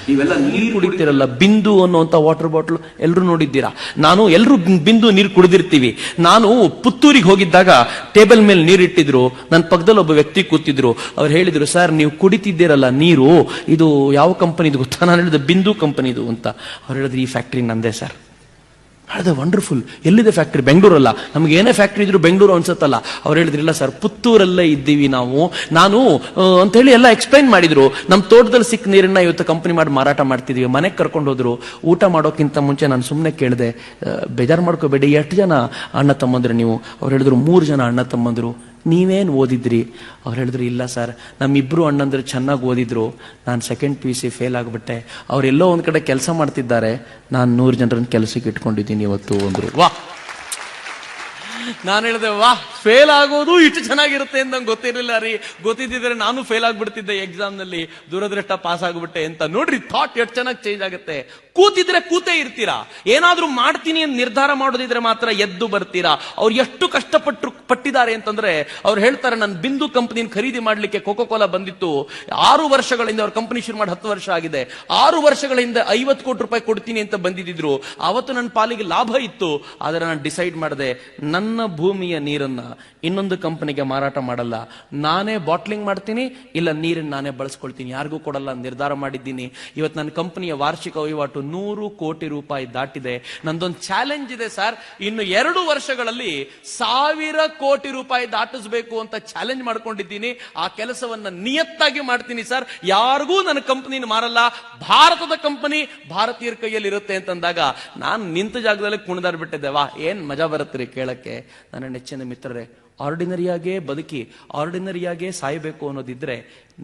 ನೀವೆಲ್ಲ ನೀರು ಕುಡಿತೀರಲ್ಲ, ಬಿಂದು ಅನ್ನುವಂತ ವಾಟರ್ ಬಾಟಲ್ ಎಲ್ಲರೂ ನೋಡಿದ್ದೀರಾ. ಎಲ್ಲರೂ ಬಿಂದು ನೀರು ಕುಡಿದಿರ್ತೀವಿ. ನಾನು ಪುತ್ತೂರಿಗೆ ಹೋಗಿದ್ದಾಗ ಟೇಬಲ್ ಮೇಲೆ ನೀರಿಟ್ಟಿದ್ರು, ನನ್ನ ಪಕ್ಕದಲ್ಲಿ ಒಬ್ಬ ವ್ಯಕ್ತಿ ಕೂತಿದ್ರು. ಅವ್ರು ಹೇಳಿದ್ರು, ಸರ್ ನೀವು ಕುಡಿತಿದ್ದೀರಲ್ಲ ನೀರು, ಇದು ಯಾವ ಕಂಪನಿದು ಗೊತ್ತಾ? ನಾನು ಹೇಳಿದ ಬಿಂದು ಕಂಪನಿದು ಅಂತ. ಅವ್ರು ಹೇಳಿದ್ರು, ಈ ಫ್ಯಾಕ್ಟ್ರಿ ನಂದೇ ಸರ್. ಹೇಳಿದೆ, ವಂಡರ್ಫುಲ್, ಎಲ್ಲಿದೆ ಫ್ಯಾಕ್ಟ್ರಿ? ಬೆಂಗಳೂರಲ್ಲ, ನಮ್ಗೆ ಏನೇ ಫ್ಯಾಕ್ಟ್ರಿ ಇದ್ರು ಬೆಂಗಳೂರು ಅನ್ಸತ್ತಲ್ಲ. ಅವ್ರು ಹೇಳಿದ್ರಿಲ್ಲ ಸರ್, ಪುತ್ತೂರಲ್ಲೇ ಇದ್ದೀವಿ ನಾನು ಅಂತ ಹೇಳಿ ಎಲ್ಲ ಎಕ್ಸ್ಪ್ಲೈನ್ ಮಾಡಿದ್ರು. ನಮ್ಮ ತೋಟದಲ್ಲಿ ಸಿಕ್ಕ ನೀರನ್ನ ಇವತ್ತು ಕಂಪನಿ ಮಾಡಿ ಮಾರಾಟ ಮಾಡ್ತಿದೀವಿ. ಮನೆಗೆ ಕರ್ಕೊಂಡು ಹೋದ್ರು. ಊಟ ಮಾಡೋಕ್ಕಿಂತ ಮುಂಚೆ ನಾನು ಸುಮ್ಮನೆ ಕೇಳಿದೆ, ಬೇಜಾರು ಮಾಡ್ಕೋಬೇಡಿ, ಎಷ್ಟು ಜನ ಅಣ್ಣ ತಮ್ಮಂದ್ರು ನೀವು? ಅವ್ರು ಹೇಳಿದ್ರು, 3 ಜನ ಅಣ್ಣ ತಮ್ಮಂದ್ರು. ನೀವೇನು ಓದಿದ್ರಿ? ಅವ್ರು ಹೇಳಿದ್ರು, ಇಲ್ಲ ಸರ್, ನಮ್ಮಿಬ್ರು ಅಣ್ಣಂದ್ರೆ ಚೆನ್ನಾಗಿ ಓದಿದ್ರು, ನಾನು ಸೆಕೆಂಡ್ PUC ಫೇಲ್ ಆಗಿಬಿಟ್ಟೆ. ಅವರೆಲ್ಲೋ ಒಂದ್ ಕಡೆ ಕೆಲಸ ಮಾಡ್ತಿದ್ದಾರೆ, ನಾನು 100 ಜನರನ್ನ ಕೆಲಸಕ್ಕೆ ಇಟ್ಕೊಂಡಿದ್ದೀನಿ ಇವತ್ತು ಅಂದ್ರು. ವಾ, ನಾನು ಹೇಳಿದೆ, ವಾ, ಫೇಲ್ ಆಗೋದು ಇಷ್ಟು ಚೆನ್ನಾಗಿರುತ್ತೆ ಅಂತ ನಂಗೆ ಗೊತ್ತಿರಲಿಲ್ಲ ರೀ. ಗೊತ್ತಿದ್ದಿದ್ರೆ ನಾನು ಫೇಲ್ ಆಗ್ಬಿಡ್ತಿದ್ದೆ ಎಕ್ಸಾಮ್ ನಲ್ಲಿ, ದುರದೃಷ್ಟ ಪಾಸ್ ಆಗ್ಬಿಟ್ಟೆ ಅಂತ. ನೋಡ್ರಿ, ಥಾಟ್ ಎಷ್ಟು ಚೆನ್ನಾಗಿ ಚೇಂಜ್ ಆಗುತ್ತೆ. ಕೂತಿದ್ರೆ ಕೂತೇ ಇರ್ತೀರಾ. ಏನಾದ್ರೂ ಮಾಡ್ತೀನಿ ಅಂತ ನಿರ್ಧಾರ ಮಾಡೋದಿದ್ರೆ ಮಾತ್ರ ಎದ್ದು ಬರ್ತೀರಾ. ಅವ್ರು ಎಷ್ಟು ಪಟ್ಟಿದ್ದಾರೆ ಅಂತಂದ್ರೆ, ಅವ್ರು ಹೇಳ್ತಾರೆ, ನನ್ನ ಬಿಂದು ಕಂಪನಿನ ಖರೀದಿ ಮಾಡ್ಲಿಕ್ಕೆ ಕೋಕೋ ಕೋಲಾ ಬಂದಿತ್ತು 6 ವರ್ಷಗಳಿಂದ. ಅವ್ರ ಕಂಪನಿ ಶುರು ಮಾಡಿ 10 ವರ್ಷ ಆಗಿದೆ. 6 ವರ್ಷಗಳಿಂದ 50 ಕೋಟಿ ರೂಪಾಯಿ ಕೊಡ್ತೀನಿ ಅಂತ ಬಂದಿದ್ರು. ಅವತ್ತು ನನ್ನ ಪಾಲಿಗೆ ಲಾಭ ಇತ್ತು. ಆದ್ರೆ ನಾನು ಡಿಸೈಡ್ ಮಾಡಿದೆ, ನನ್ನ ಭೂಮಿಯ ನೀರನ್ನ ಇನ್ನೊಂದು ಕಂಪನಿಗೆ ಮಾರಾಟ ಮಾಡಲ್ಲ, ನಾನೇ ಬಾಟ್ಲಿಂಗ್ ಮಾಡ್ತೀನಿ, ಇಲ್ಲ ನೀರನ್ನು ನಾನೇ ಬಳಸ್ಕೊಳ್ತೀನಿ, ಯಾರಿಗೂ ಕೊಡಲ್ಲ ನಿರ್ಧಾರ ಮಾಡಿದ್ದೀನಿ. ಇವತ್ತು ನನ್ನ ಕಂಪನಿಯ ವಾರ್ಷಿಕ ವಹಿವಾಟು 100 ಕೋಟಿ ರೂಪಾಯಿ ದಾಟಿದೆ. ನಂದೊಂದು ಚಾಲೆಂಜ್ ಇದೆ ಸರ್, ಇನ್ನು 2 ವರ್ಷಗಳಲ್ಲಿ 1000 ಕೋಟಿ ರೂಪಾಯಿ ದಾಟಿಸಬೇಕು ಅಂತ ಚಾಲೆಂಜ್ ಮಾಡ್ಕೊಂಡಿದ್ದೀನಿ. ಆ ಕೆಲಸವನ್ನ ನಿಯತ್ತಾಗಿ ಮಾಡ್ತೀನಿ ಸರ್, ಯಾರಿಗೂ ನನ್ನ ಕಂಪನಿನ ಮಾರಲ್ಲ, ಭಾರತದ ಕಂಪನಿ ಭಾರತೀಯರ ಕೈಯಲ್ಲಿ ಇರುತ್ತೆ ಅಂತಂದಾಗ ನಾನು ನಿಂತ ಜಾಗದಲ್ಲಿ ಕುಣಿದಾಡ್ ಬಿಟ್ಟಿದ್ದೆ. ವಾ, ಏನ್ ಮಜಾ ಬರುತ್ತೆ ಕೇಳಕ್ಕೆ. ನನ್ನ ನೆಚ್ಚಿನ ಮಿತ್ರರೇ, ಆರ್ಡಿನರಿಯಾಗೇ ಬದುಕಿ ಆರ್ಡಿನರಿಯಾಗೇ ಸಾಯಬೇಕು ಅನ್ನೋದಿದ್ರೆ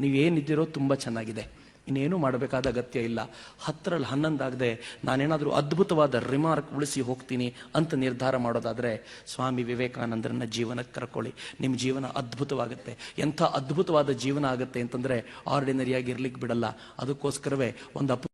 ನೀವೇನಿದ್ದೀರೋ ತುಂಬಾ ಚೆನ್ನಾಗಿದೆ. ಇನ್ನೇನು ಮಾಡಬೇಕಾದ ಅಗತ್ಯ ಇಲ್ಲ. 10ರಲ್ಲಿ 11 ಆಗದೆ ನಾನೇನಾದ್ರೂ ಅದ್ಭುತವಾದ ರಿಮಾರ್ಕ್ ಉಳಿಸಿ ಹೋಗ್ತೀನಿ ಅಂತ ನಿರ್ಧಾರ ಮಾಡೋದಾದ್ರೆ ಸ್ವಾಮಿ ವಿವೇಕಾನಂದರನ್ನ ಜೀವನಕ್ಕೆ ಕರ್ಕೊಳ್ಳಿ. ನಿಮ್ಮ ಜೀವನ ಅದ್ಭುತವಾಗುತ್ತೆ. ಎಂಥ ಅದ್ಭುತವಾದ ಜೀವನ ಆಗುತ್ತೆ ಅಂತಂದ್ರೆ ಆರ್ಡಿನರಿಯಾಗಿ ಇರ್ಲಿಕ್ಕೆ ಬಿಡಲ್ಲ. ಅದಕ್ಕೋಸ್ಕರವೇ ಒಂದು